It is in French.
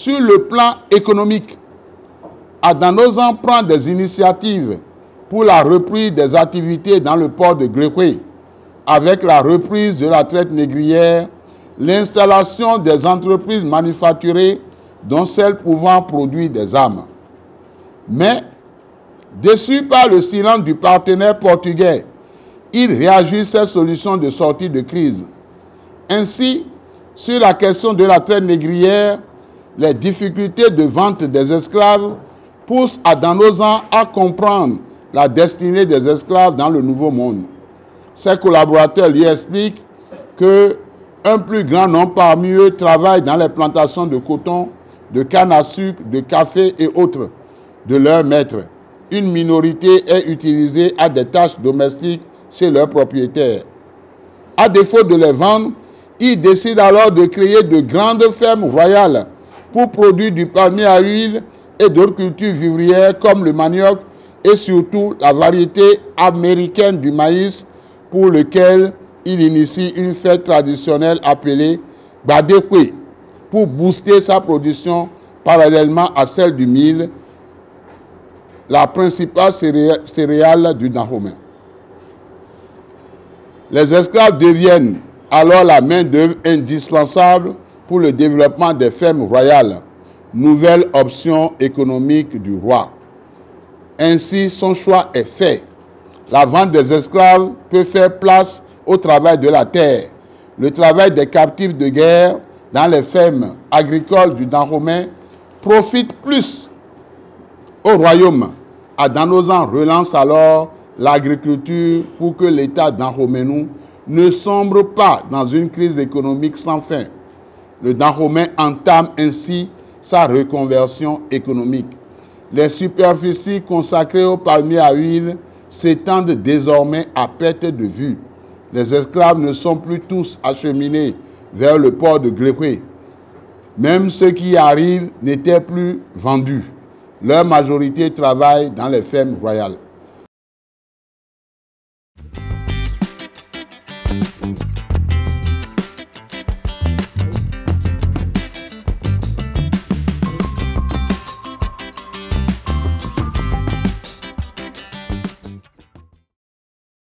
Sur le plan économique, Adanosan prend des initiatives pour la reprise des activités dans le port de Gréqué, avec la reprise de la traite négrière, l'installation des entreprises manufacturées, dont celles pouvant produire des armes. Mais, déçu par le silence du partenaire portugais, il réagit ces solutions de sortie de crise. Ainsi, sur la question de la traite négrière, les difficultés de vente des esclaves poussent Adanosan à comprendre la destinée des esclaves dans le Nouveau Monde. Ses collaborateurs lui expliquent qu'un plus grand nombre parmi eux travaillent dans les plantations de coton, de canne à sucre, de café et autres de leurs maîtres. Une minorité est utilisée à des tâches domestiques chez leurs propriétaires. À défaut de les vendre, ils décident alors de créer de grandes fermes royales pour produire du palmier à huile et d'autres cultures vivrières comme le manioc et surtout la variété américaine du maïs pour lequel il initie une fête traditionnelle appelée Badekwe pour booster sa production parallèlement à celle du mil, la principale céréale du Dahomey. Les esclaves deviennent alors la main-d'œuvre indispensable pour le développement des fermes royales, nouvelle option économique du roi. Ainsi, son choix est fait. La vente des esclaves peut faire place au travail de la terre. Le travail des captifs de guerre dans les fermes agricoles du Dahomey profite plus au royaume. Adanosan relance alors l'agriculture pour que l'État dahoménou ne sombre pas dans une crise économique sans fin. Le Dahomey entame ainsi sa reconversion économique. Les superficies consacrées aux palmiers à huile s'étendent désormais à perte de vue. Les esclaves ne sont plus tous acheminés vers le port de Gréqué. Même ceux qui y arrivent n'étaient plus vendus. Leur majorité travaille dans les fermes royales.